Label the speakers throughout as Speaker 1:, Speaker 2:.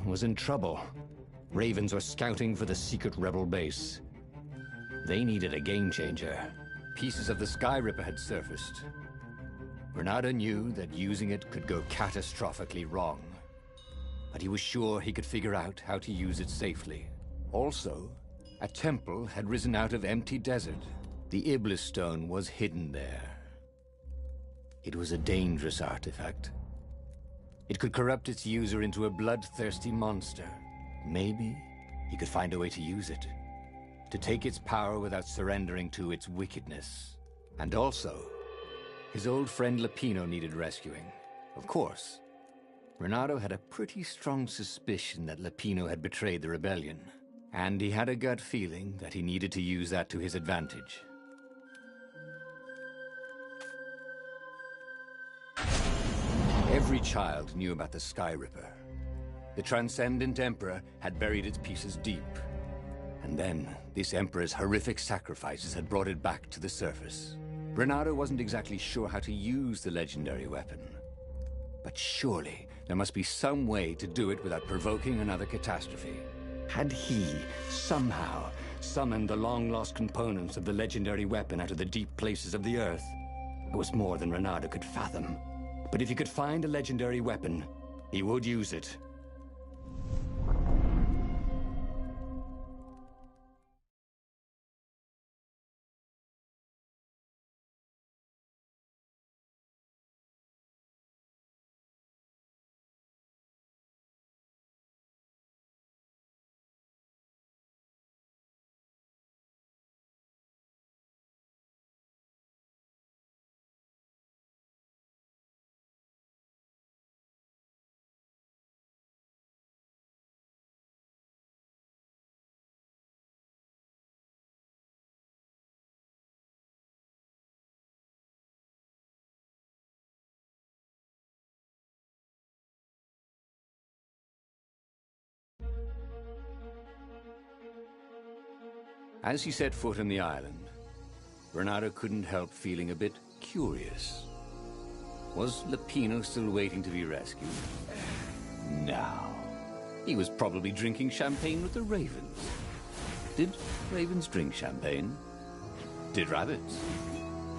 Speaker 1: was in trouble. Ravens were scouting for the secret rebel base. They needed a game changer. Pieces of the Sky Ripper had surfaced. Bernardo knew that using it could go catastrophically wrong, but he was sure he could figure out how to use it safely. Also, a temple had risen out of empty desert. The Iblis stone was hidden there. It was a dangerous artifact. It could corrupt its user into a bloodthirsty monster. Maybe he could find a way to use it, to take its power without surrendering to its wickedness. And also, his old friend Lapino needed rescuing. Of course, Bernardo had a pretty strong suspicion that Lapino had betrayed the rebellion, and he had a gut feeling that he needed to use that to his advantage. Every child knew about the Sky Ripper. The Transcendent Emperor had buried its pieces deep. And then, this Emperor's horrific sacrifices had brought it back to the surface. Bernardo wasn't exactly sure how to use the legendary weapon. But surely, there must be some way to do it without provoking another catastrophe. Had he, somehow, summoned the long-lost components of the legendary weapon out of the deep places of the Earth? It was more than Bernardo could fathom. But if he could find a legendary weapon, he would use it. As he set foot on the island, Bernardo couldn't help feeling a bit curious. Was Lapino still waiting to be rescued? No. He was probably drinking champagne with the ravens. Did ravens drink champagne? Did rabbits?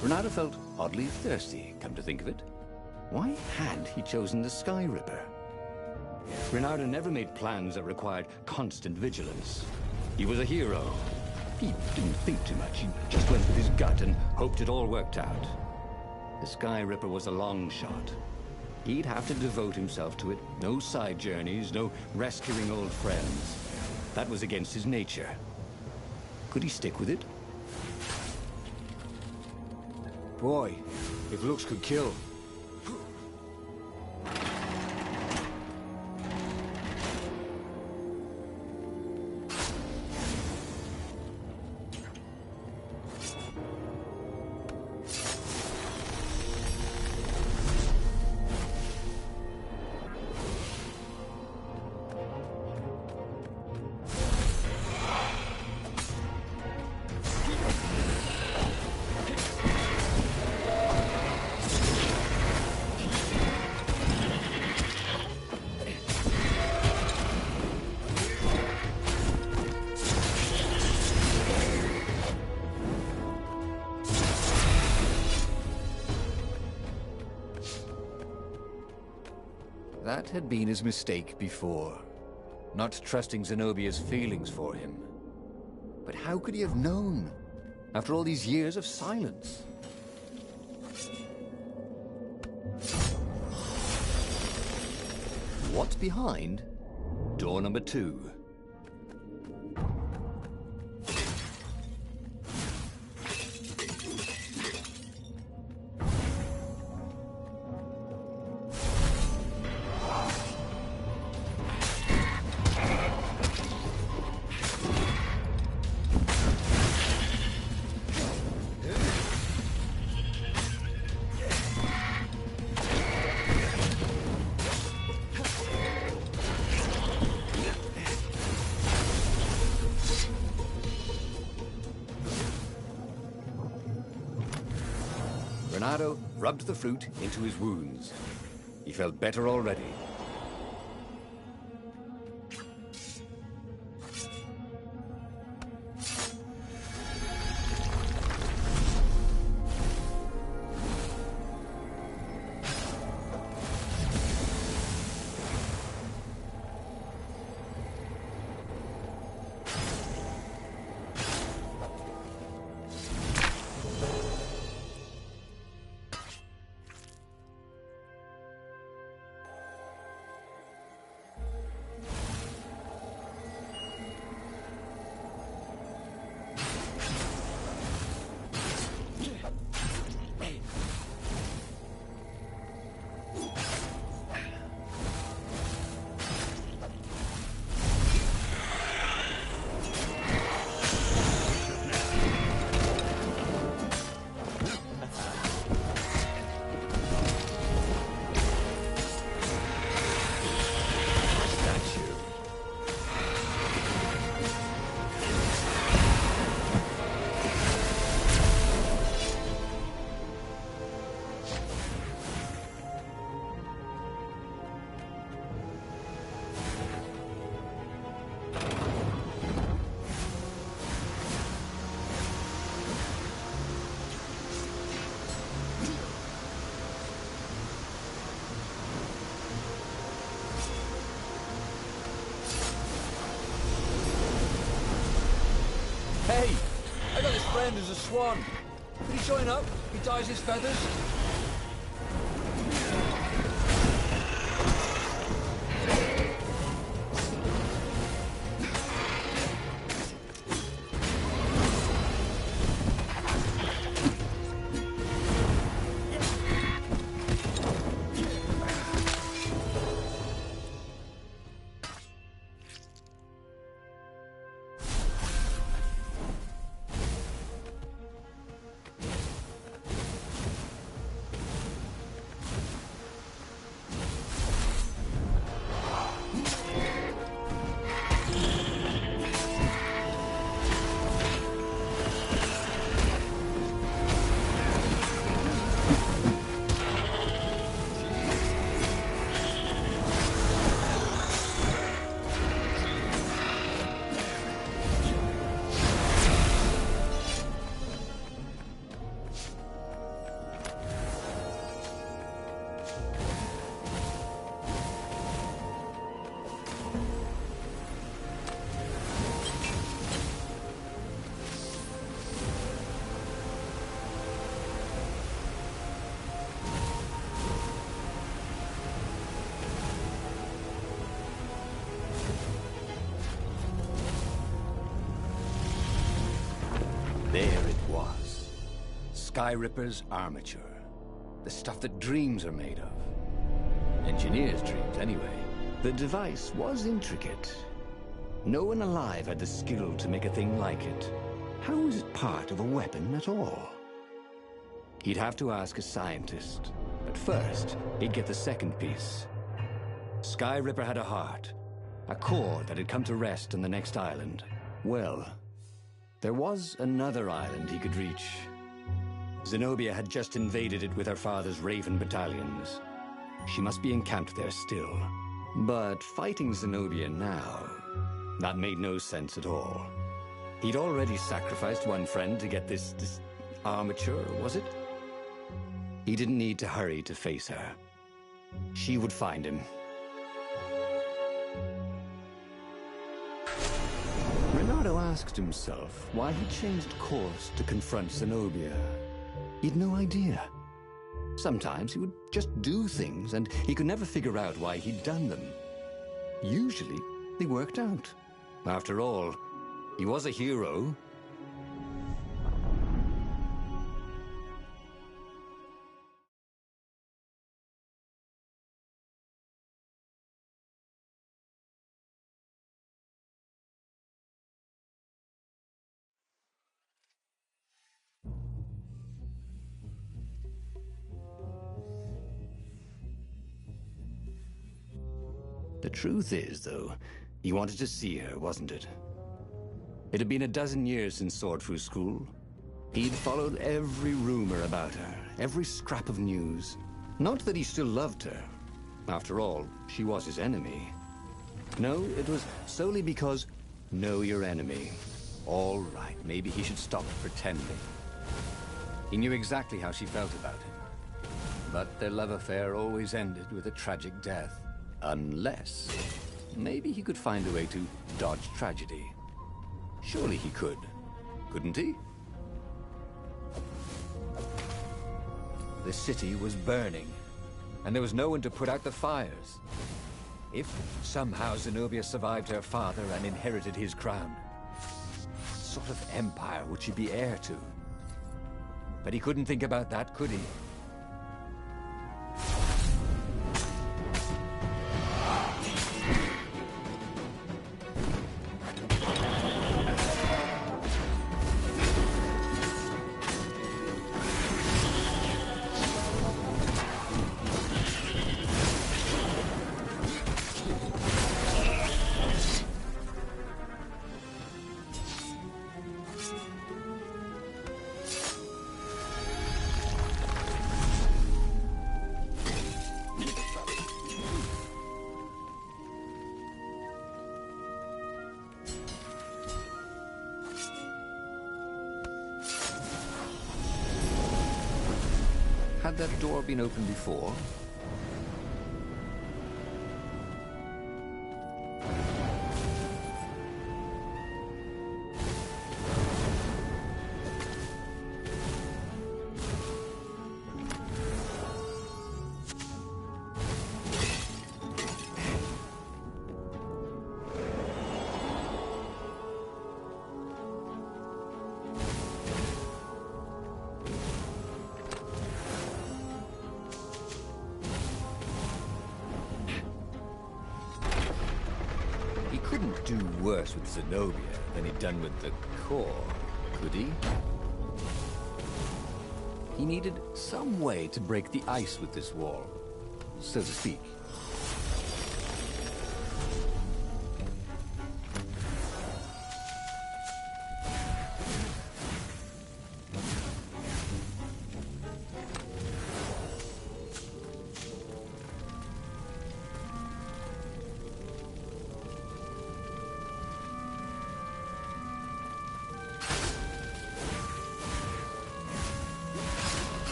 Speaker 1: Bernardo felt oddly thirsty, come to think of it. Why had he chosen the Sky Ripper? Bernardo never made plans that required constant vigilance. He was a hero. He didn't think too much. He just went with his gut and hoped it all worked out. The Sky Ripper was a long shot. He'd have to devote himself to it. No side journeys, no rescuing old friends. That was against his nature. Could he stick with it? Boy, if looks could kill. That had been his mistake before, not trusting Zenobia's feelings for him. But how could he have known, after all these years of silence? What's behind door number 2? Bernardo rubbed the fruit into his wounds. He felt better already.
Speaker 2: friend is a swan. Could he join up? He dyes his feathers.
Speaker 1: There it was. Skyripper's armature. The stuff that dreams are made of. Engineers' dreams, anyway. The device was intricate. No one alive had the skill to make a thing like it. How was it part of a weapon at all? He'd have to ask a scientist. But first, he'd get the second piece. Skyripper had a heart. A core that had come to rest on the next island. Well, there was another island he could reach. Zenobia had just invaded it with her father's Raven battalions. She must be encamped there still. But fighting Zenobia now, that made no sense at all. He'd already sacrificed one friend to get this armature, was it? He didn't need to hurry to face her. She would find him. Renato asked himself why he changed course to confront Zenobia. He'd no idea. Sometimes he would just do things, and he could never figure out why he'd done them. Usually, they worked out. After all, he was a hero. The truth is, though, he wanted to see her, wasn't it? It had been a dozen years since Swordfu School. He'd followed every rumor about her, every scrap of news. Not that he still loved her. After all, she was his enemy. No, it was solely because, know your enemy. All right, maybe he should stop pretending. He knew exactly how she felt about him. But their love affair always ended with a tragic death. Unless, maybe he could find a way to dodge tragedy. Surely he could, couldn't he?
Speaker 2: The city was burning, and there was no one to put out the fires. If somehow Zenobia survived her father and inherited his crown, what sort of empire would she be heir to? But he couldn't think about that, could he?
Speaker 1: Had that door been opened before?
Speaker 2: couldn't do worse with Zenobia than he'd done with the core, could he? He needed some way to break the ice with this wall, so to speak.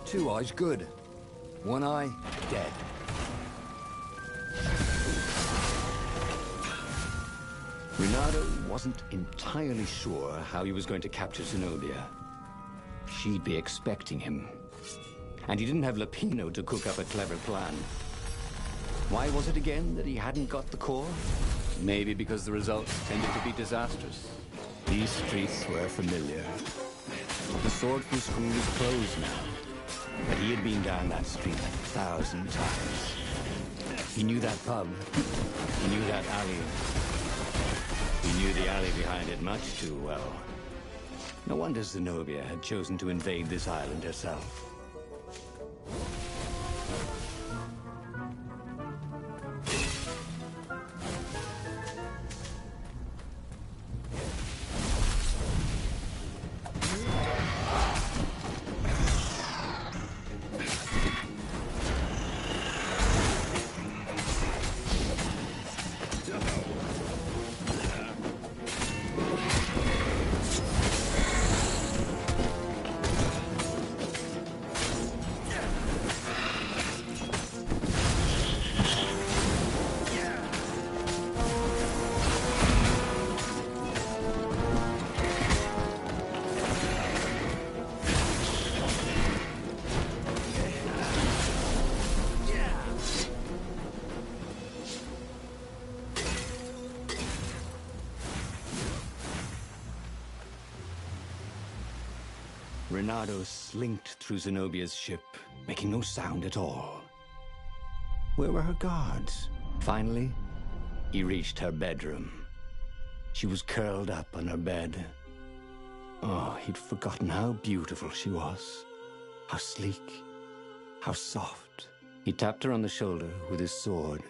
Speaker 2: Two eyes good. One eye dead.
Speaker 1: Renato wasn't entirely sure how he was going to capture Zenobia. She'd be expecting him. And he didn't have Lapino to cook up a clever plan. Why was it again that he hadn't got the core? Maybe because the results tended to be disastrous. These streets were familiar. The swordful school was closed now. But he had been down that street 1,000 times. He knew that pub. He knew that alley. He knew the alley behind it much too well. No wonder Zenobia had chosen to invade this island herself. Renato slinked through Zenobia's ship, making no sound at all. Where were her guards? Finally, he reached her bedroom. She was curled up on her bed. Oh, he'd forgotten how beautiful she was. How sleek, how soft. He tapped her on the shoulder with his sword.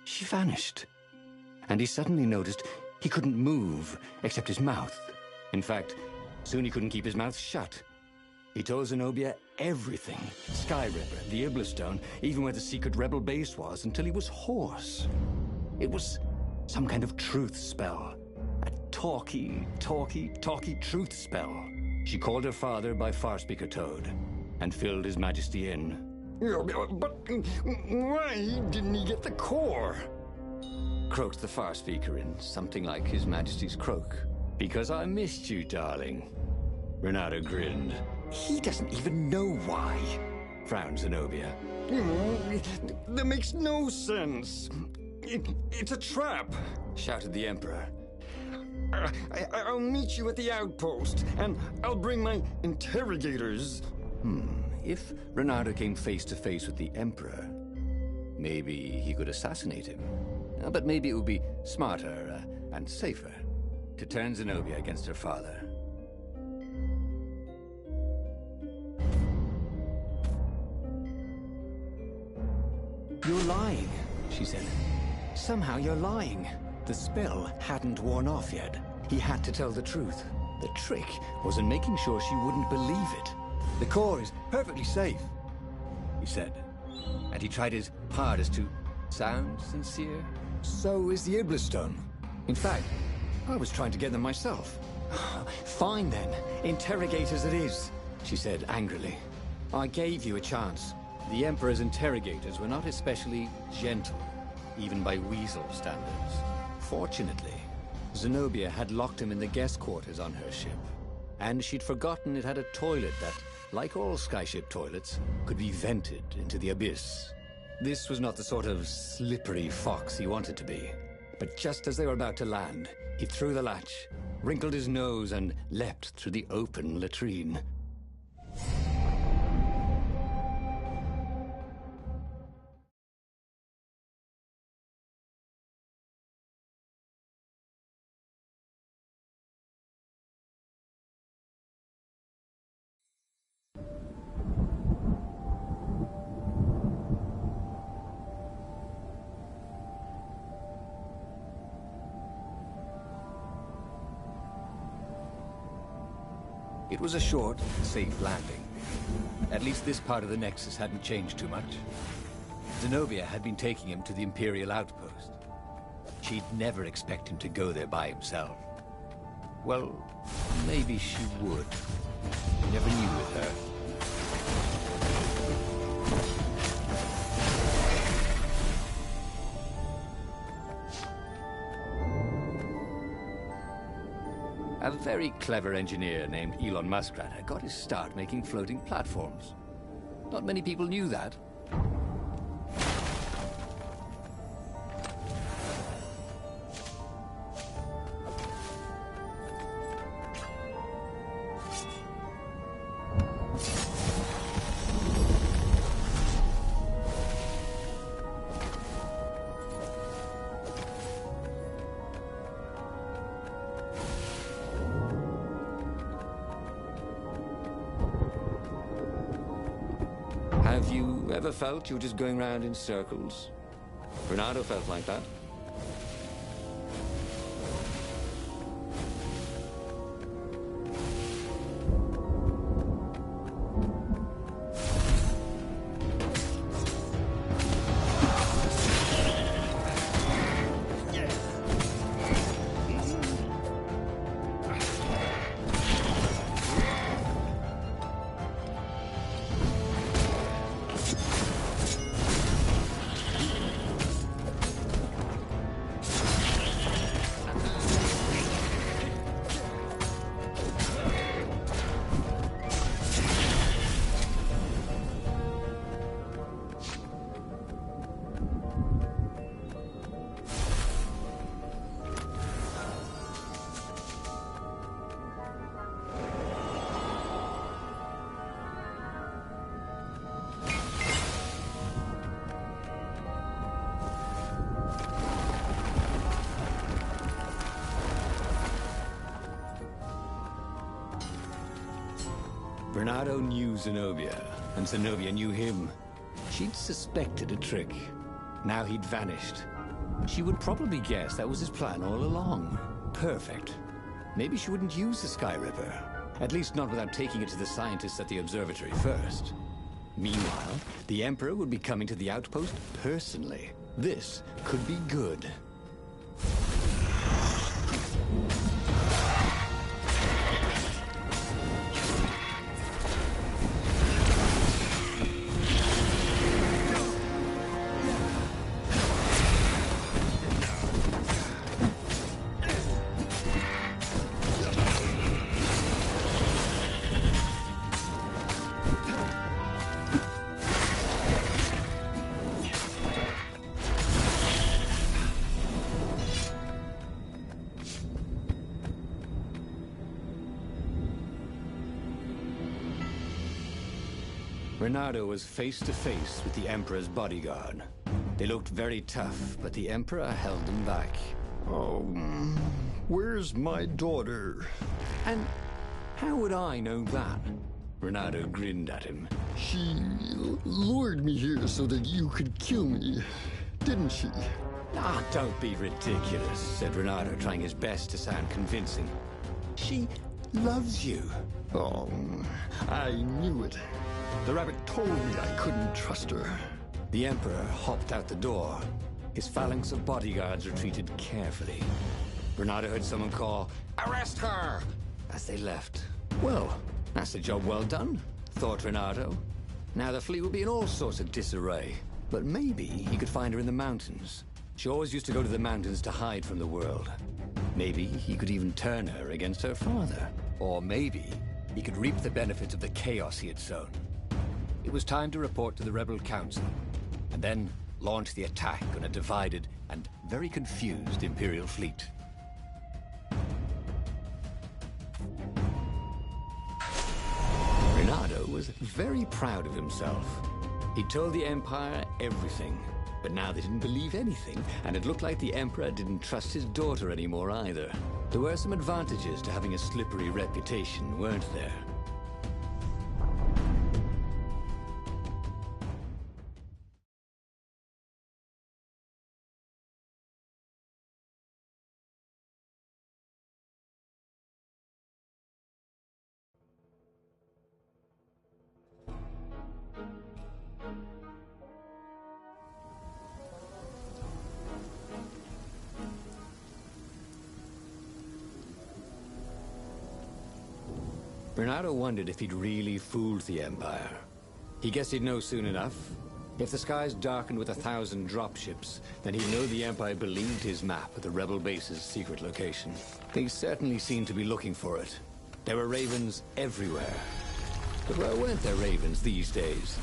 Speaker 1: She vanished. And he suddenly noticed he couldn't move except his mouth. In fact, soon he couldn't keep his mouth shut. He told Zenobia everything. Sky Ripper, the Iblistone, even where the secret rebel base was, until he was hoarse. It was some kind of truth spell. A talky truth spell. She called her father by Farspeaker Toad and filled His Majesty in. But why didn't he get the core? Croaked the Farspeaker in something like His Majesty's croak. Because I missed you, darling. Renato grinned. He doesn't even know why, frowned Zenobia. That makes no sense. It's a trap, shouted the Emperor. I'll meet you at the outpost, and I'll bring my interrogators. If Renato came face to face with the Emperor, maybe he could assassinate him. But maybe it would be smarter and safer to turn Zenobia against her father. You're lying, she said. Somehow you're lying. The spell hadn't worn off yet. He had to tell the truth. The trick was in making sure she wouldn't believe it. The core is perfectly safe, he said. And he tried his hardest to sound sincere. So is the Iblistone. In fact, I was trying to get them myself. Fine then, interrogators it is, she said angrily. I gave you a chance. The Emperor's interrogators were not especially gentle, even by Weasel standards. Fortunately, Zenobia had locked him in the guest quarters on her ship, and she'd forgotten it had a toilet that, like all skyship toilets, could be vented into the abyss. This was not the sort of slippery fox he wanted to be. But just as they were about to land, he threw the latch, wrinkled his nose, and leapt through the open latrine.
Speaker 2: It was a short, safe landing. At least this part of the Nexus hadn't changed too much. Zenobia had been taking him to the Imperial outpost. She'd never expect him to go there by himself. Well, maybe she would. You never knew with her. A very clever engineer named Elon Muskrat got his start making floating platforms. Not many people knew that. Have you ever felt you were just going round in circles? Bernardo felt like that. Bernardo knew Zenobia, and Zenobia knew him. She'd suspected a trick. Now he'd vanished. She would probably guess that was his plan all along. Perfect. Maybe she wouldn't use the Sky Ripper. At least not without taking it to the scientists at the observatory first. Meanwhile, the Emperor would be coming to the outpost personally. This could be good. Bernardo was face to face with the Emperor's bodyguard. They looked very tough, but the Emperor held them back.
Speaker 3: Oh, where's my daughter?
Speaker 2: And how would I know that? Bernardo grinned at him.
Speaker 3: She lured me here so that you could kill me, didn't she?
Speaker 2: Ah, don't be ridiculous, said Bernardo, trying his best to sound convincing. She loves you.
Speaker 3: Oh, I knew it. The rabbit told me I couldn't trust her.
Speaker 2: The Emperor hopped out the door. His phalanx of bodyguards retreated carefully. Bernardo heard someone call, "Arrest her!" as they left. Well, that's a job well done, thought Bernardo. Now the fleet will be in all sorts of disarray. But maybe he could find her in the mountains. She always used to go to the mountains to hide from the world. Maybe he could even turn her against her father. Or maybe he could reap the benefits of the chaos he had sown. It was time to report to the Rebel Council, and then launch the attack on a divided and very confused Imperial fleet. Bernardo was very proud of himself. He told the Empire everything, but now they didn't believe anything, and it looked like the Emperor didn't trust his daughter anymore either. There were some advantages to having a slippery reputation, weren't there?
Speaker 1: Bernardo wondered if he'd really fooled the Empire. He guessed he'd know soon enough. If the skies darkened with 1,000 dropships, then he'd know the Empire believed his map of the rebel base's secret location. They certainly seemed to be looking for it. There were ravens everywhere. But where weren't there ravens these days?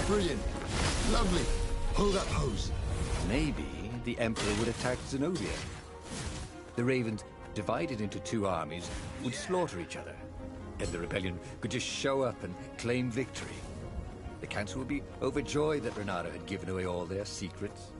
Speaker 3: Brilliant. Lovely. Hold that pose.
Speaker 2: Maybe the Emperor would attack Zenobia. The Ravens, divided into two armies, would slaughter each other. And the rebellion could just show up and claim victory. The Council would be overjoyed that Renato had given away all their secrets.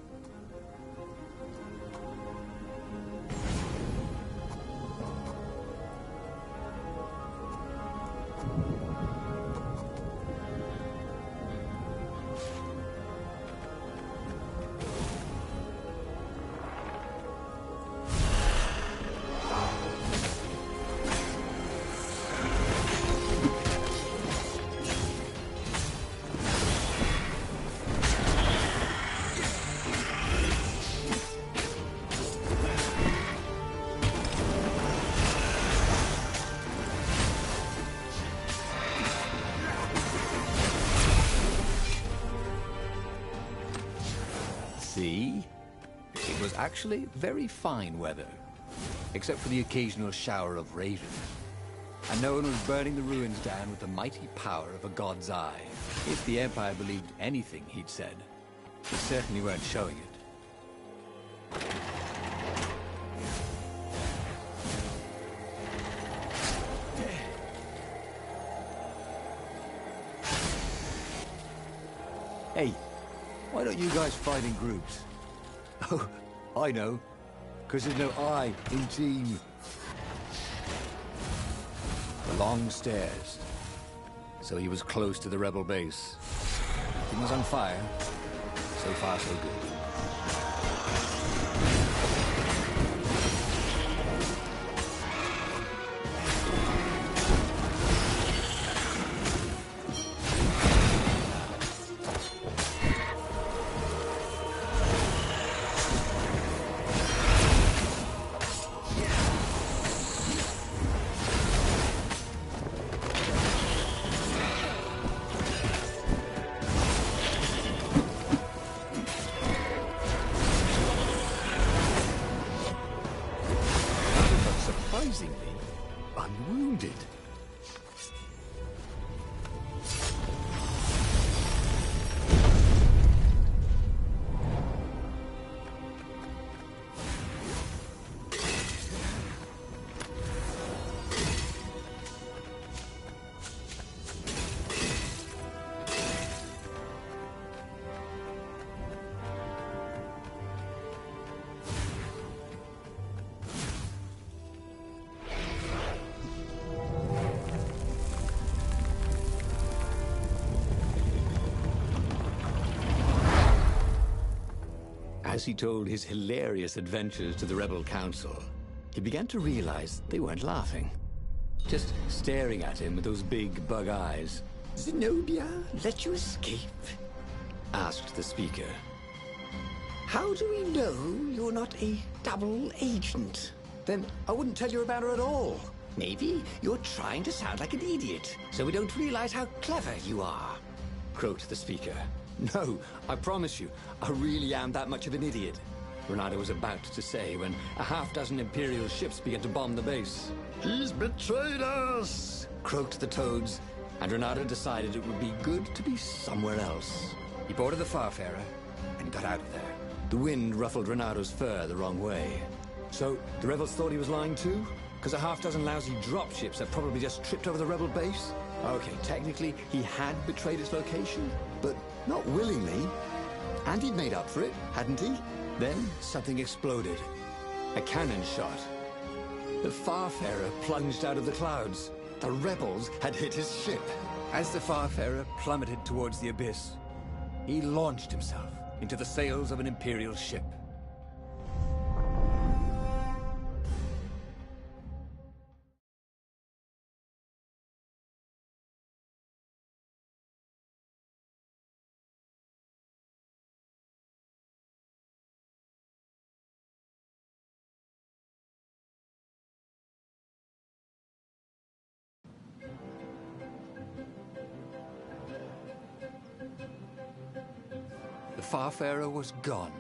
Speaker 2: See? It was actually very fine weather, except for the occasional shower of ravens. And no one was burning the ruins down with the mighty power of a god's eye. If the Empire believed anything he'd said, they certainly weren't showing it. Hey, why don't you guys fight in groups? Oh, I know. Because there's no I in team. The long stairs. So he was close to the rebel base. He was on fire. So far, so good. Surprisingly unwounded. As he told his hilarious adventures to the Rebel Council, he began to realize they weren't laughing. Just staring at him with those big bug eyes.
Speaker 4: Zenobia let you escape?
Speaker 1: Asked the speaker.
Speaker 4: How do we know you're not a double agent?
Speaker 1: Then I wouldn't tell you about her at all.
Speaker 4: Maybe you're trying to sound like an idiot, so we don't realize how clever you are.
Speaker 1: croaked the speaker. No, I promise you, I really am that much of an idiot. Renato was about to say when a half-dozen Imperial ships began to bomb the base.
Speaker 3: He's betrayed us!
Speaker 1: Croaked the toads, and Renato decided it would be good to be somewhere else. He boarded the Farfarer and got out of there. The wind ruffled Renato's fur the wrong way. So, the rebels thought he was lying too? Because a half-dozen lousy dropships had probably just tripped over the rebel base? Okay, technically, he had betrayed its location, but not willingly. And he'd made up for it, hadn't he? Then, something exploded. A cannon shot. The Farfarer plunged out of the clouds. The rebels had hit his ship. As the Farfarer plummeted towards the abyss, he launched himself into the sails of an Imperial ship. The Farfarer was gone.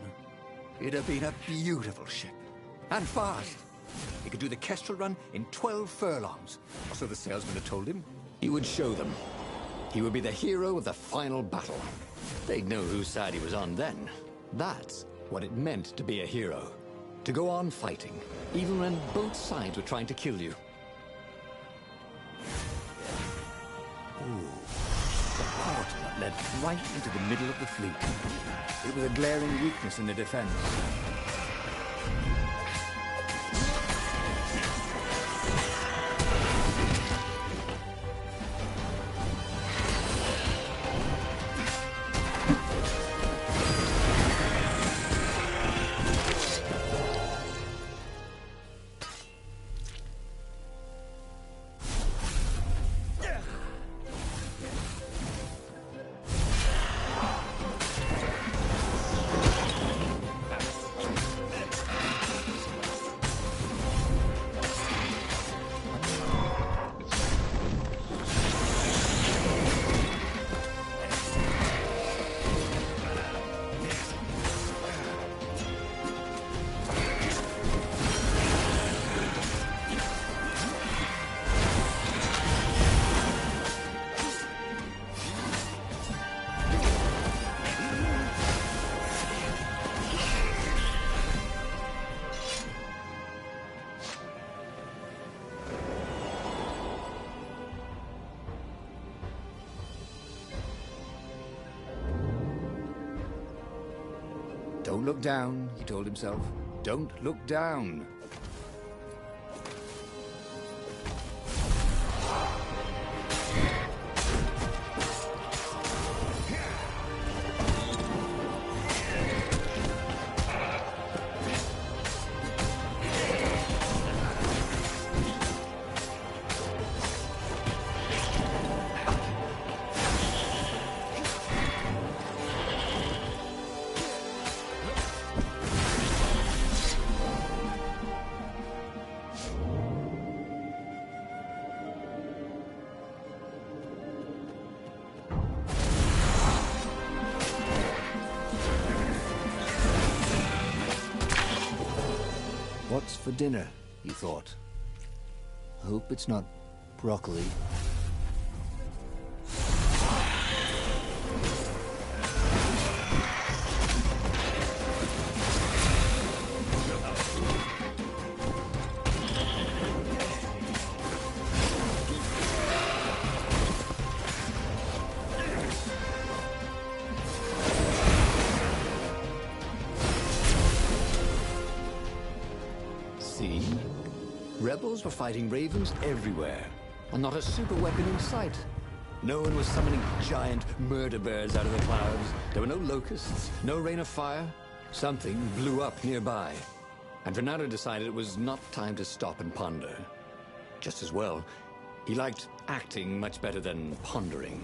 Speaker 1: It had been a beautiful ship. And fast. He could do the Kestrel run in 12 furlongs. Or so the salesman had told him. He would show them. He would be the hero of the final battle. They'd know whose side he was on then. That's what it meant to be a hero. To go on fighting, even when both sides were trying to kill you. The port led right into the middle of the fleet. It was a glaring weakness in the defense. Don't look down, he told himself. Don't look down. What's for dinner, he thought. Hope it's not broccoli. See? Rebels were fighting ravens everywhere, and not a super weapon in sight. No one was summoning giant murder bears out of the clouds. There were no locusts, no rain of fire. Something blew up nearby, and Renato decided it was not time to stop and ponder. Just as well, he liked acting much better than pondering.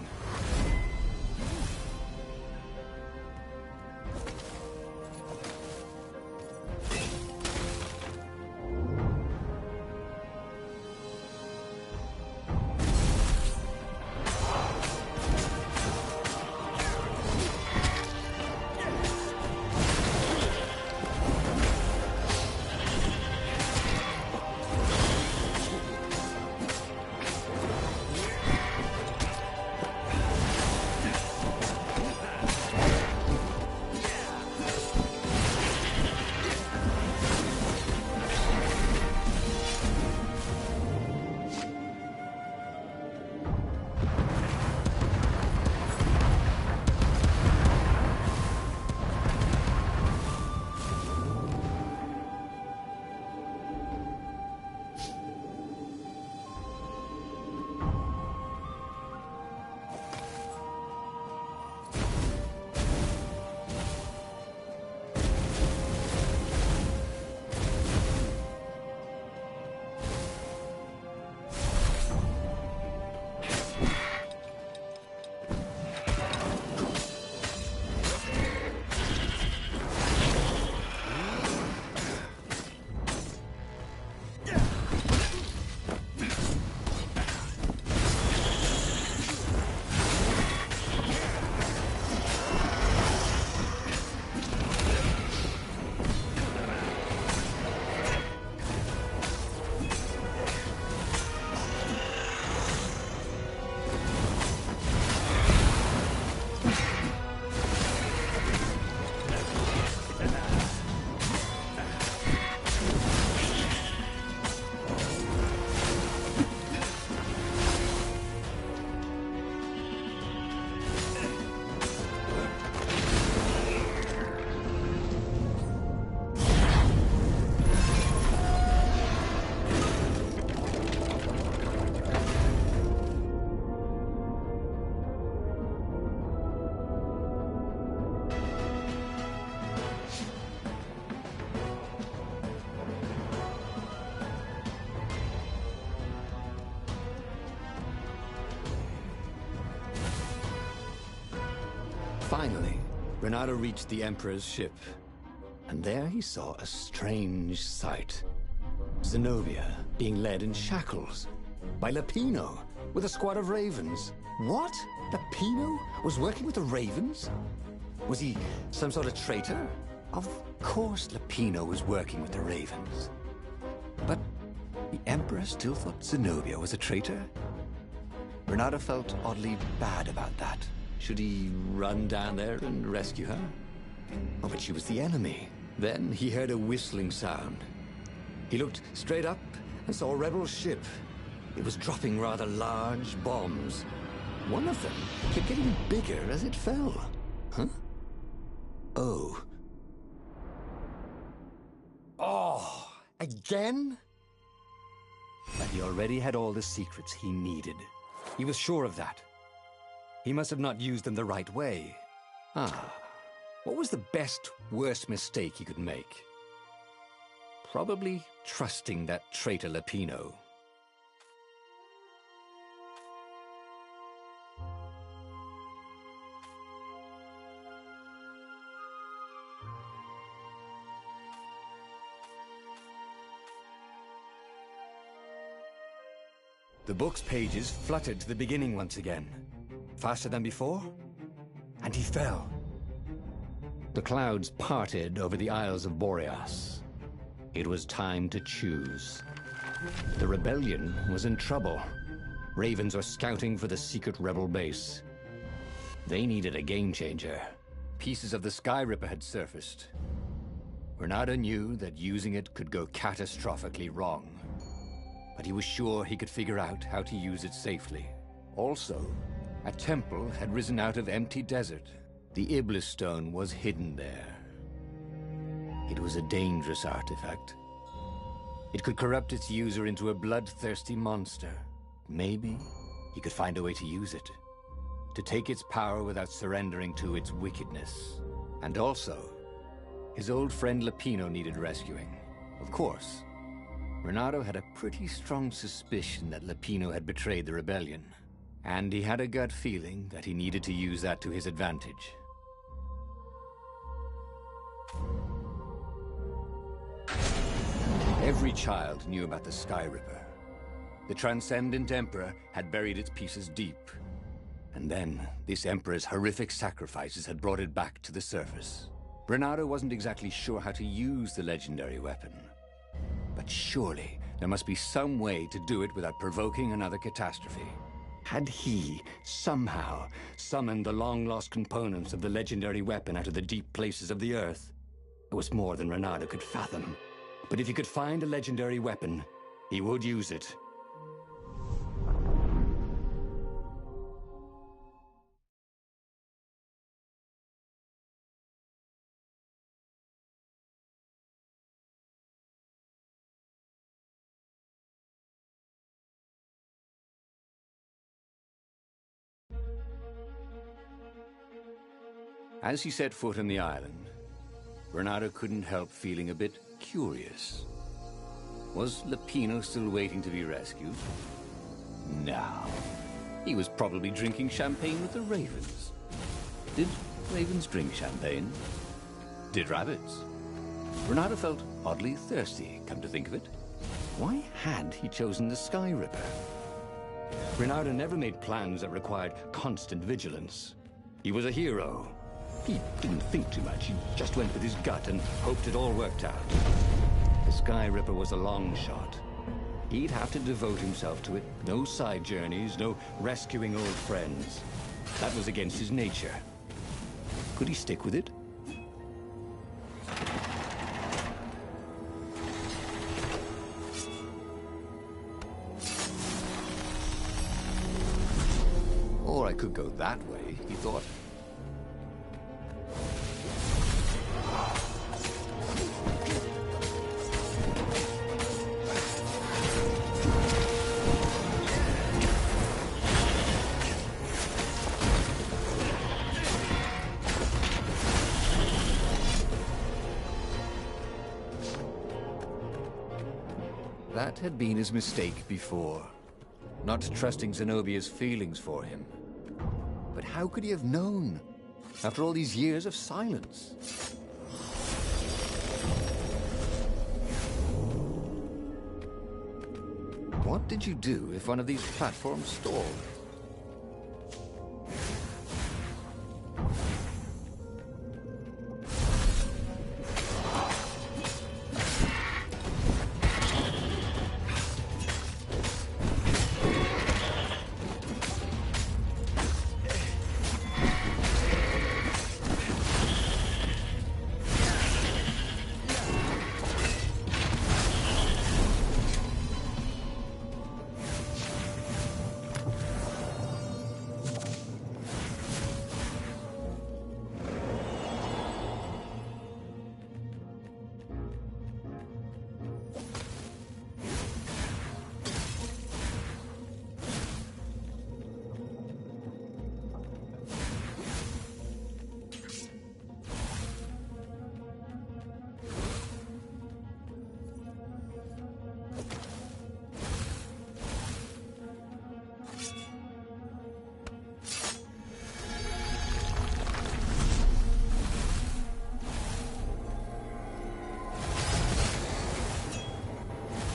Speaker 1: Finally, Renato reached the Emperor's ship, and there he saw a strange sight. Zenobia being led in shackles by Lapino with a squad of ravens. What? Lapino was working with the ravens? Was he some sort of traitor? Of course Lapino was working with the ravens. But the Emperor still thought Zenobia was a traitor? Renato felt oddly bad about that. Should he run down there and rescue her? Oh, but she was the enemy. Then he heard a whistling sound. He looked straight up and saw a rebel ship. It was dropping rather large bombs. One of them kept getting bigger as it fell. Huh? Oh. Oh, again? But he already had all the secrets he needed. He was sure of that. He must have not used them the right way. What was the worst mistake he could make? Probably trusting that traitor Lapino. The book's pages fluttered to the beginning once again. Faster than before? And he fell. The clouds parted over the Isles of Boreas. It was time to choose. The rebellion was in trouble. Ravens were scouting for the secret rebel base. They needed a game changer. Pieces of the Sky Ripper had surfaced. Renato knew that using it could go catastrophically wrong. But he was sure he could figure out how to use it safely. Also, a temple had risen out of empty desert. The Iblis stone was hidden there. It was a dangerous artifact. It could corrupt its user into a bloodthirsty monster. Maybe he could find a way to use it, to take its power without surrendering to its wickedness. And also, his old friend Lapino needed rescuing. Of course, Renato had a pretty strong suspicion that Lapino had betrayed the rebellion, and he had a gut feeling that he needed to use that to his advantage. Every child knew about the Sky Ripper. The Transcendent Emperor had buried its pieces deep, and then this Emperor's horrific sacrifices had brought it back to the surface. Renato wasn't exactly sure how to use the legendary weapon. But surely there must be some way to do it without provoking another catastrophe. Had he somehow summoned the long-lost components of the legendary weapon out of the deep places of the Earth? It was more than Renato could fathom. But if he could find a legendary weapon, he would use it. As he set foot on the island, Renato couldn't help feeling a bit curious. Was Lapino still waiting to be rescued? No. He was probably drinking champagne with the ravens. Did ravens drink champagne? Did rabbits? Renato felt oddly thirsty, come to think of it. Why had he chosen the Sky Ripper? Renato never made plans that required constant vigilance. He was a hero. He didn't think too much. He just went with his gut and hoped it all worked out. The Sky Ripper was a long shot. He'd have to devote himself to it. No side journeys, no rescuing old friends. That was against his nature. Could he stick with it? Or I could go that way, he thought. That had been his mistake before, not trusting Zenobia's feelings for him. But how could he have known? After all these years of silence. What did you do if one of these platforms stalled?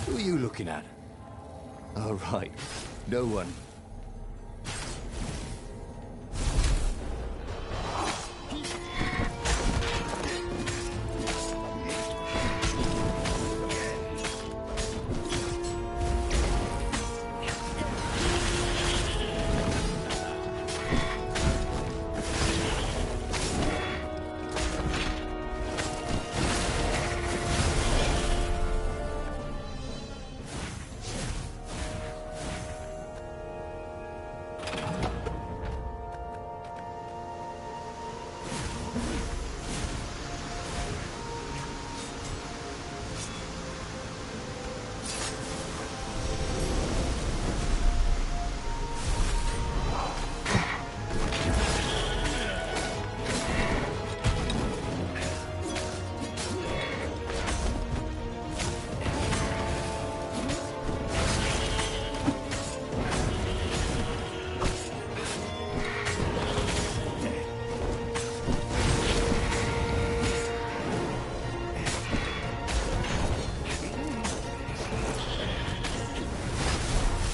Speaker 1: Who are you looking at? Oh, right. No one.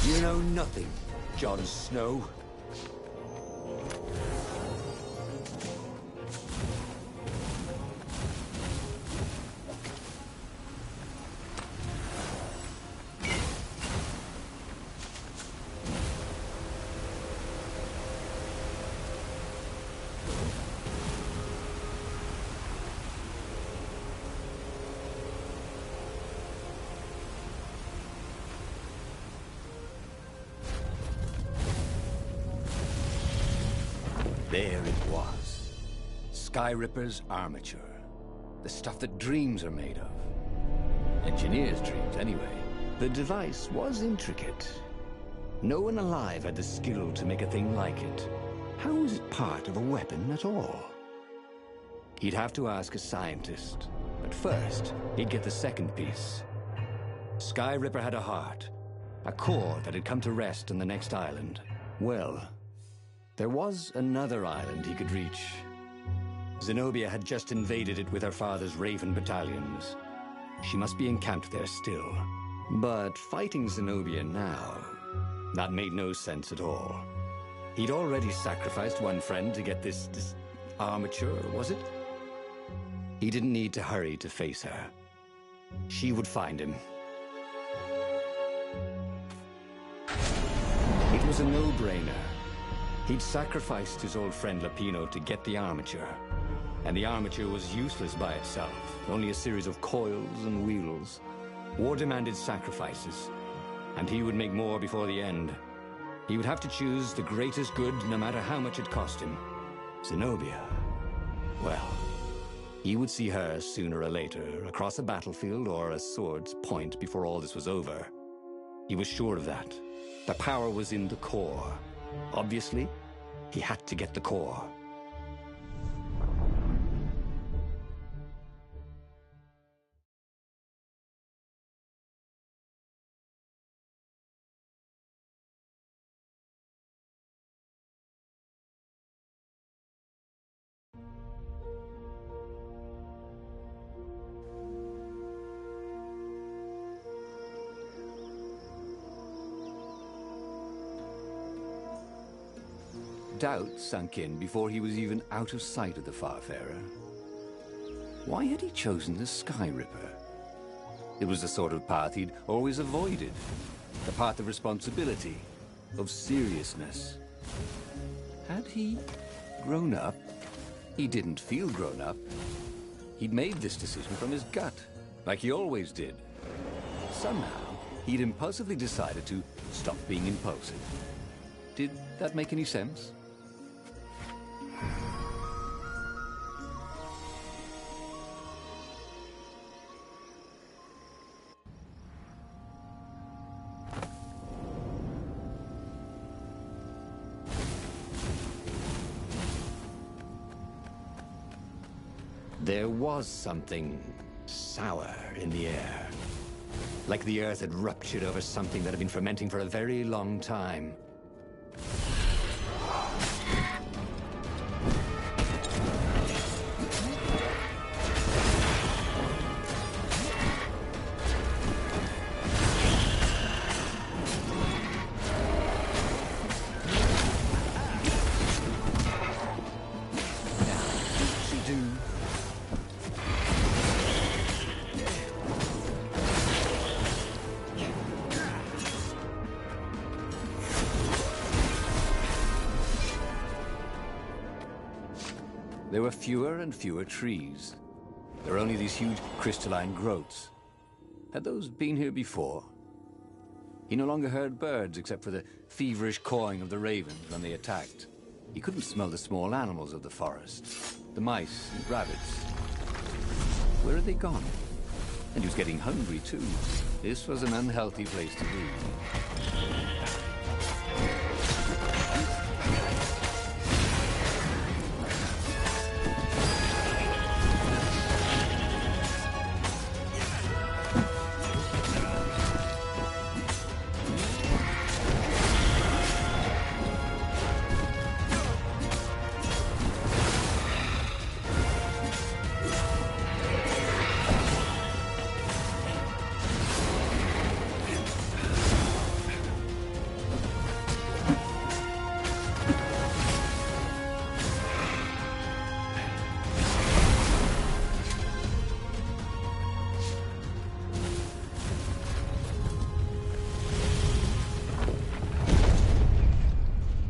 Speaker 1: You know nothing, Jon Snow. There it was. Skyripper's armature. The stuff that dreams are made of. Engineers' dreams, anyway. The device was intricate. No one alive had the skill to make a thing like it. How was it part of a weapon at all? He'd have to ask a scientist. But first, he'd get the second piece. Skyripper had a heart. A core that had come to rest on the next island. Well, there was another island he could reach. Zenobia had just invaded it with her father's Raven battalions. She must be encamped there still. But fighting Zenobia now, that made no sense at all. He'd already sacrificed one friend to get this armature, was it? He didn't need to hurry to face her. She would find him. It was a no-brainer. He'd sacrificed his old friend Lapino to get the armature. And the armature was useless by itself, only a series of coils and wheels. War demanded sacrifices, and he would make more before the end. He would have to choose the greatest good, no matter how much it cost him. Zenobia. Well, he would see her sooner or later, across a battlefield or a sword's point before all this was over. He was sure of that. The power was in the core. Obviously, he had to get the core. doubt sunk in before he was even out of sight of the Farfarer. Why had he chosen the Sky Ripper? It was the sort of path he'd always avoided. The path of responsibility, of seriousness. Had he grown up? He didn't feel grown up. He'd made this decision from his gut, like he always did. Somehow, he'd impulsively decided to stop being impulsive. Did that make any sense? There was something sour in the air. Like the earth had ruptured over something that had been fermenting for a very long time. There were fewer and fewer trees. There were only these huge crystalline growths. Had those been here before? He no longer heard birds except for the feverish cawing of the ravens when they attacked. He couldn't smell the small animals of the forest, the mice and rabbits. Where had they gone? And he was getting hungry too. This was an unhealthy place to be.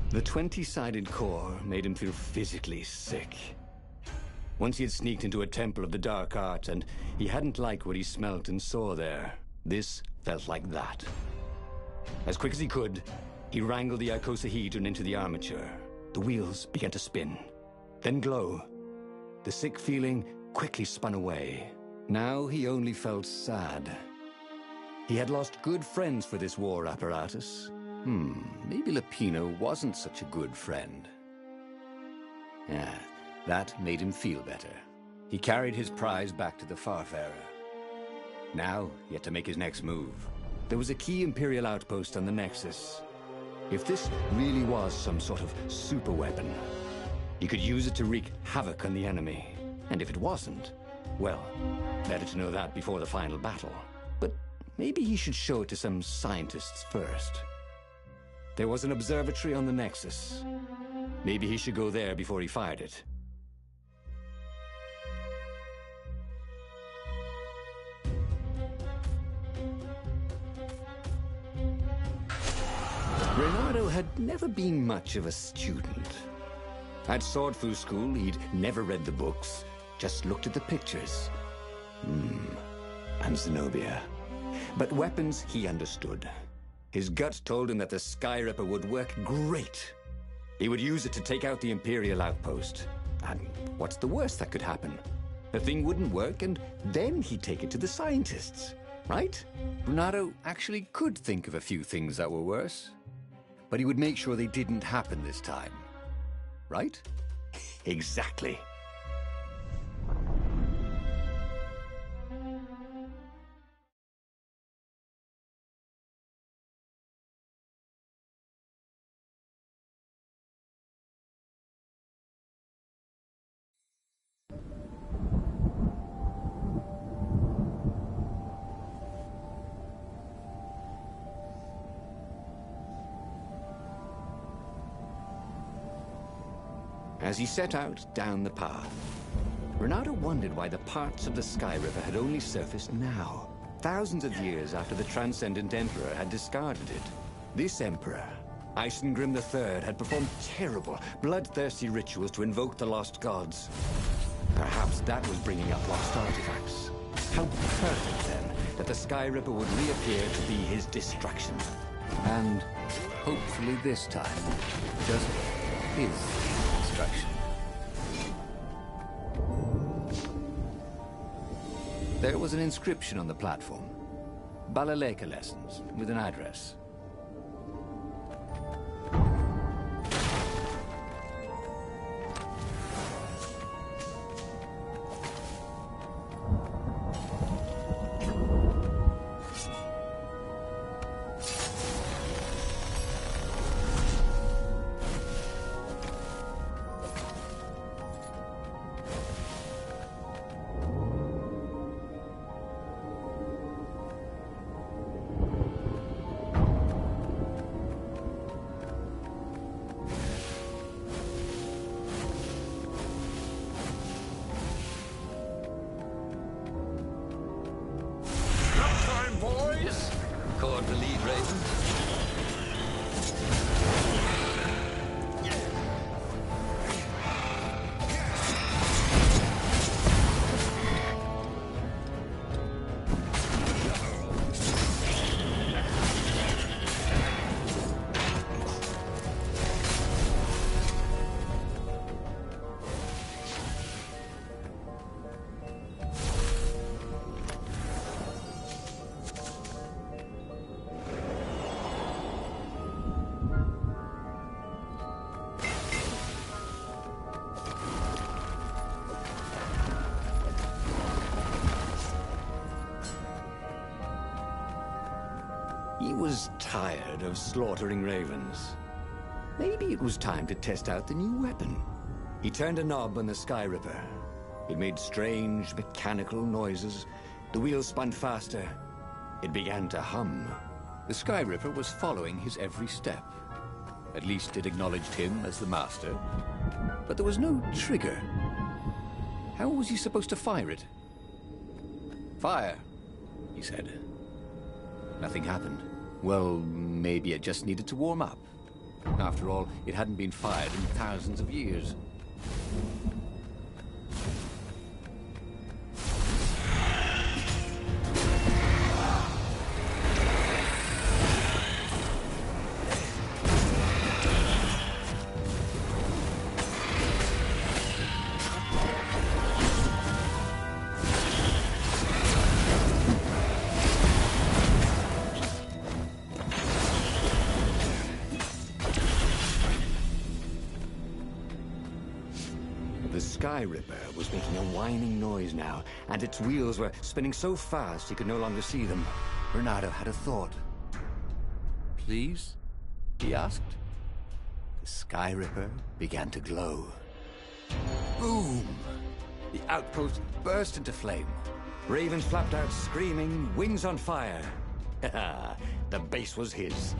Speaker 1: The 20-sided core made him feel physically sick. Once he had sneaked into a temple of the dark arts, and he hadn't liked what he smelt and saw there. This felt like that. As quick as he could, he wrangled the icosahedron into the armature. The wheels began to spin, then glow. The sick feeling quickly spun away. Now he only felt sad. He had lost good friends for this war apparatus. Maybe Lapino wasn't such a good friend. Yeah, that made him feel better. He carried his prize back to the Farfarer. Now, he had to make his next move. There was a key Imperial outpost on the Nexus. If this really was some sort of super weapon, he could use it to wreak havoc on the enemy. And if it wasn't, well, better to know that before the final battle. But maybe he should show it to some scientists first. There was an observatory on the Nexus. Maybe he should go there before he fired it. Reynardo had never been much of a student. At Swordfu School, he'd never read the books, just looked at the pictures. And Zenobia. But weapons he understood. His gut told him that the Sky Ripper would work great. He would use it to take out the Imperial outpost. And what's the worst that could happen? The thing wouldn't work, and then he'd take it to the scientists, right? Reynardo actually could think of a few things that were worse. But he would make sure they didn't happen this time. Right? Exactly. As he set out down the path, Renato wondered why the parts of the Sky River had only surfaced now, thousands of years after the Transcendent Emperor had discarded it. This Emperor, Isengrim III, had performed terrible, bloodthirsty rituals to invoke the lost gods. Perhaps that was bringing up lost artifacts. How perfect, then, that the Sky Ripper would reappear to be his destruction. And hopefully this time, just his destruction. There was an inscription on the platform. Balaleka lessons, with an address. Caught the lead, Raven. He was tired of slaughtering ravens. Maybe it was time to test out the new weapon. He turned a knob on the Sky Ripper. It made strange, mechanical noises. The wheels spun faster. It began to hum. The Sky Ripper was following his every step. At least it acknowledged him as the master. But there was no trigger. How was he supposed to fire it? Fire, he said. Nothing happened. Well, maybe it just needed to warm up. After all, it hadn't been fired in thousands of years. The Sky Ripper was making a whining noise now, and its wheels were spinning so fast he could no longer see them. Renato had a thought. Please? He asked. The Sky Ripper began to glow. Boom! The outpost burst into flame. Ravens flapped out screaming, wings on fire. The base was his.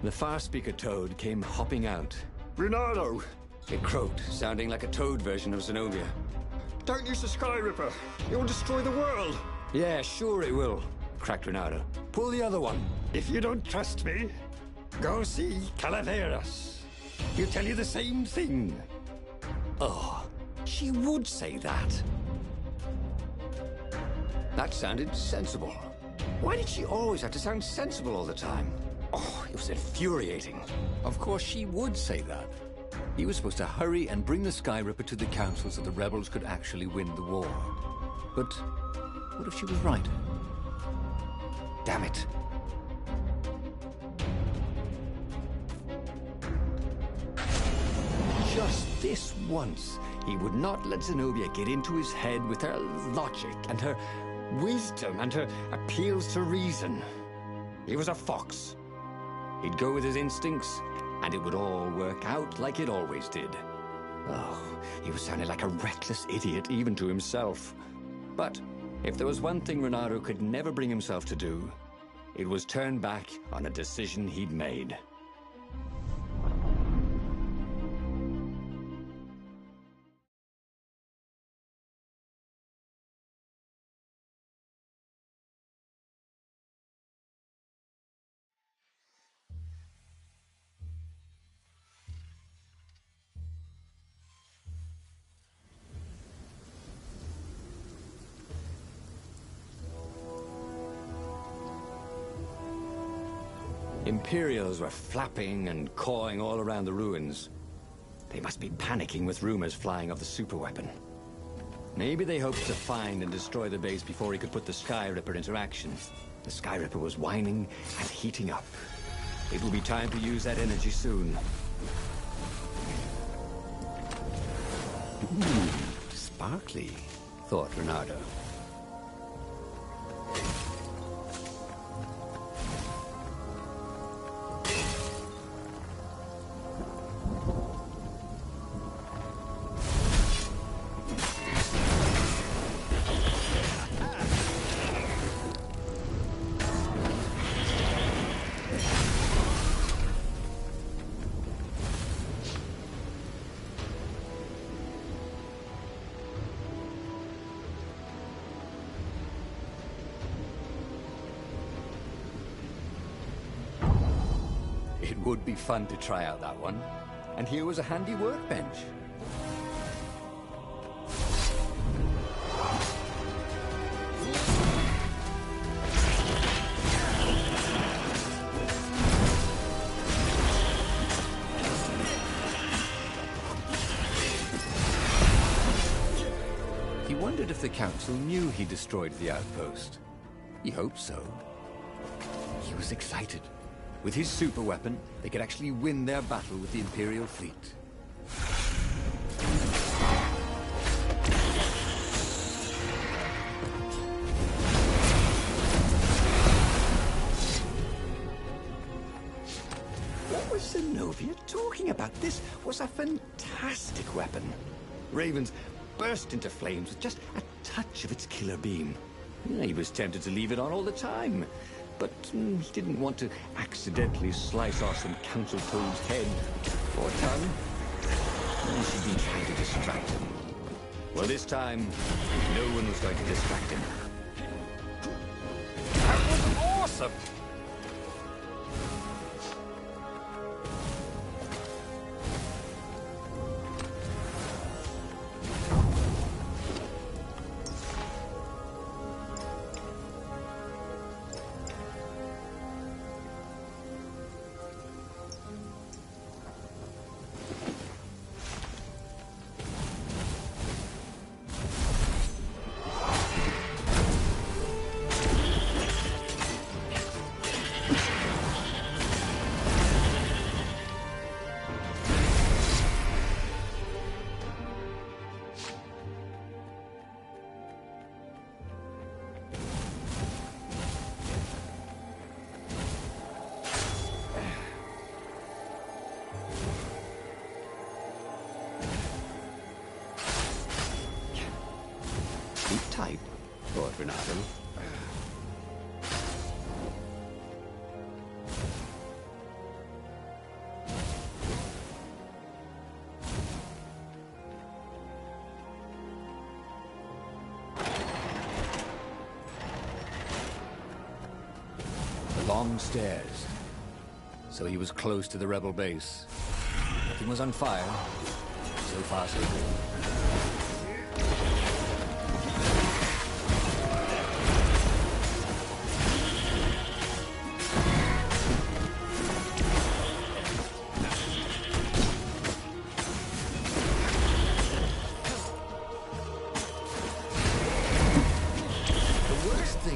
Speaker 1: The far speaker toad came hopping out.
Speaker 3: Renato!
Speaker 1: It croaked, sounding like a toad version of Zenobia.
Speaker 3: Don't use the Sky Ripper. It will destroy the world.
Speaker 1: Yeah, sure it will, cracked Renato. Pull the other one.
Speaker 3: If you don't trust me, go see Calaveras. He'll tell you the same thing.
Speaker 1: Oh, she would say that. That sounded sensible. Why did she always have to sound sensible all the time? Oh, it was infuriating. Of course she would say that. He was supposed to hurry and bring the Sky Ripper to the council so the rebels could actually win the war. But what if she was right? Damn it. Just this once, he would not let Zenobia get into his head with her logic and her wisdom and her appeals to reason. He was a fox. He'd go with his instincts, and it would all work out like it always did. Oh, he was sounding like a reckless idiot, even to himself. But if there was one thing Renato could never bring himself to do, it was turn back on a decision he'd made. Imperials were flapping and cawing all around the ruins. They must be panicking with rumors flying of the superweapon. Maybe they hoped to find and destroy the base before he could put the Sky Ripper into action. The Sky Ripper was whining and heating up. It will be time to use that energy soon.
Speaker 4: Sparkly,
Speaker 1: Thought Renato. It would be fun to try out that one. And here was a handy workbench. He wondered if the Council knew he destroyed the outpost. He hoped so. He was excited. With his superweapon, they could actually win their battle with the Imperial fleet.
Speaker 4: what was Zenobia talking about? This was a fantastic weapon.
Speaker 1: Ravens burst into flames with just a touch of its killer beam. He was tempted to leave it on all the time, but he didn't want to accidentally slice off some council toad's head or tongue. She'd been trying to distract him. Well, this time, no one was going to distract him.
Speaker 2: That was awesome!
Speaker 1: Keep tight, thought Renato. The long stairs. So he was close to the rebel base. Nothing was on fire. So far, so good.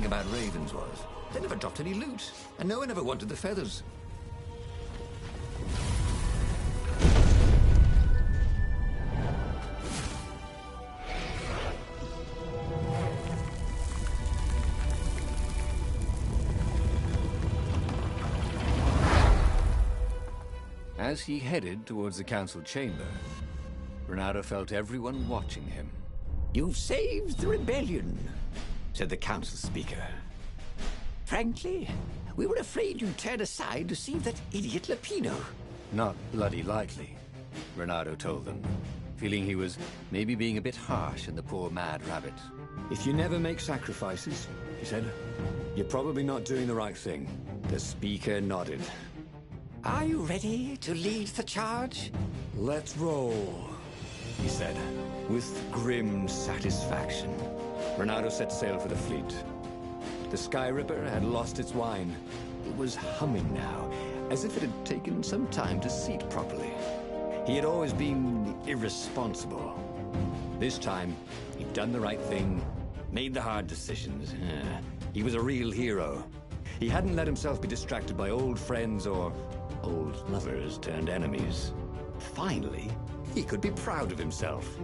Speaker 1: About Ravens was, they never dropped any loot, and no one ever wanted the feathers. As he headed towards the council chamber, Renato felt everyone watching him.
Speaker 4: You've saved the rebellion, said the council speaker. Frankly, we were afraid you'd turn aside to save that idiot Lapino.
Speaker 1: Not bloody likely, Renato told them, feeling he was maybe being a bit harsh on the poor mad rabbit. If you never make sacrifices, he said, you're probably not doing the right thing. The speaker nodded.
Speaker 4: Are you ready to lead the charge?
Speaker 1: Let's roll, he said, with grim satisfaction. Renato set sail for the fleet. The Sky Ripper had lost its wine. It was humming now, as if it had taken some time to seat properly. He had always been irresponsible. This time, he'd done the right thing, made the hard decisions. He was a real hero. He hadn't let himself be distracted by old friends or old lovers turned enemies. Finally, he could be proud of himself.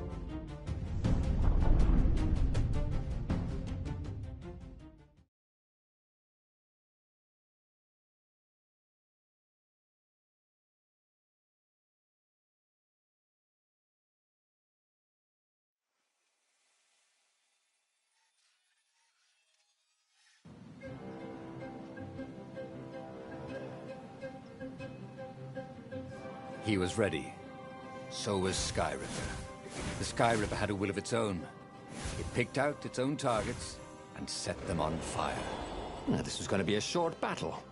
Speaker 1: He was ready. So was Sky Ripper. The Sky Ripper had a will of its own. It picked out its own targets and set them on fire. Now, this was going to be a short battle.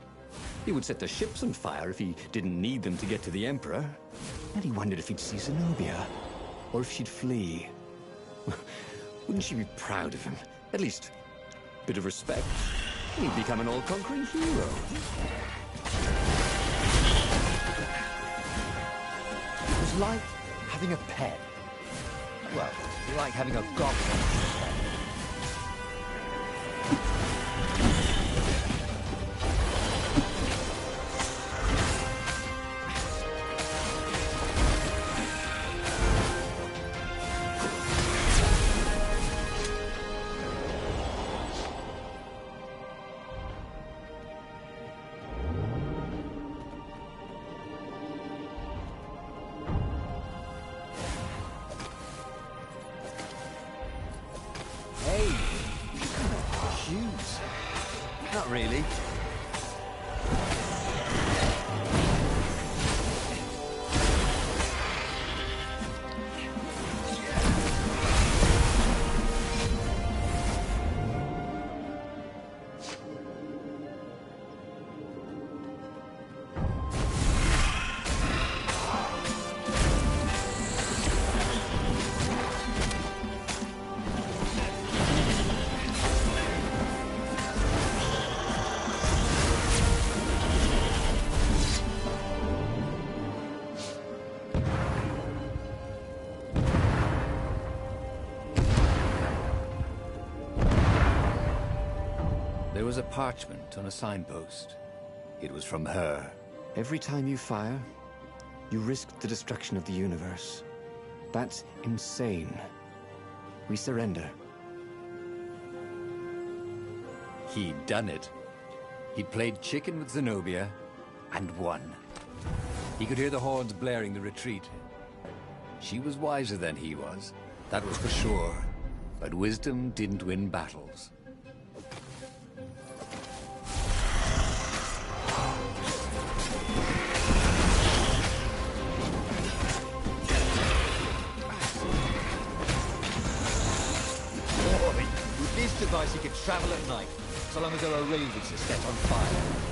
Speaker 1: He would set the ships on fire if he didn't need them to get to the Emperor. And he wondered if he'd see Zenobia, or if she'd flee. Wouldn't she be proud of him? At least, a bit of respect. He'd become an all-conquering hero.
Speaker 2: It was like having a pet. Well, like having a goblin.
Speaker 1: Not really. There was a parchment on a signpost. It was from her. Every time you fire, you risk the destruction of the universe. That's insane. We surrender. He'd done it. He'd played chicken with Zenobia and won. He could hear the horns blaring the retreat. She was wiser than he was, that was for sure. But wisdom didn't win battles.
Speaker 2: With this device, he could travel at night, so long as there are ravens to set on fire.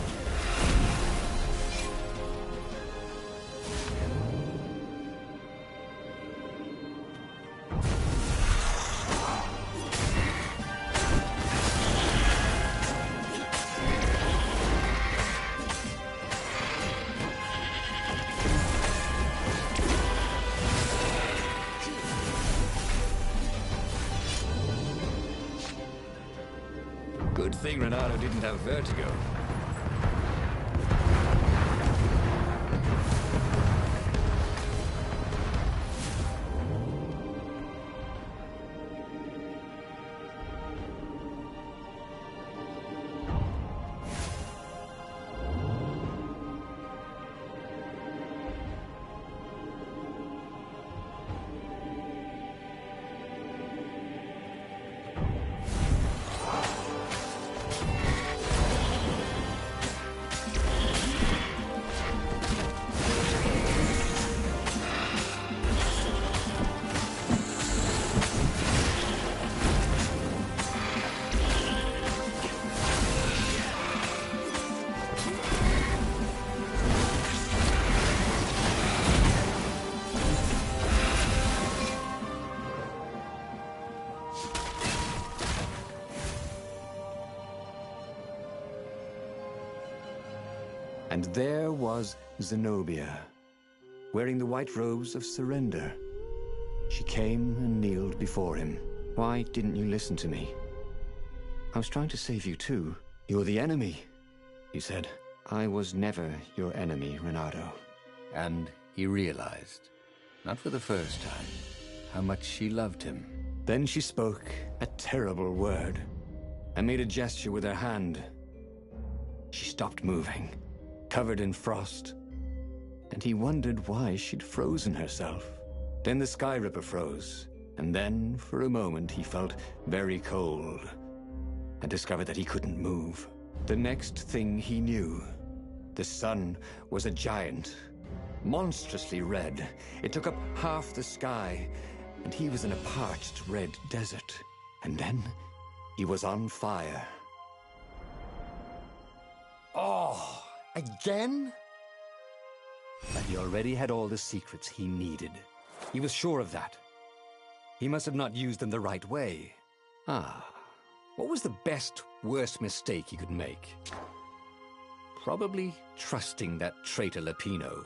Speaker 1: Good thing Renato didn't have vertigo.
Speaker 2: And there was Zenobia, wearing the white robes of surrender. She came and kneeled before him. Why didn't you listen to me? I was trying to save you too. You're the enemy, you said. I was never your enemy, Renato.
Speaker 1: And he realized, not for the first time, how much she loved him.
Speaker 2: Then she spoke a terrible word and made a gesture with her hand. She stopped moving, covered in frost, and he wondered why she'd frozen herself. Then the Sky Ripper froze, and then, for a moment, he felt very cold and discovered that he couldn't move. The next thing he knew, the sun was a giant, monstrously red. It took up half the sky, and he was in a parched red desert. And then he was on fire.
Speaker 1: Oh, again? But he already had all the secrets he needed.
Speaker 2: He was sure of that. He must have not used them the right way.
Speaker 1: What was the best, worst mistake he could make? Probably trusting that traitor Lapino.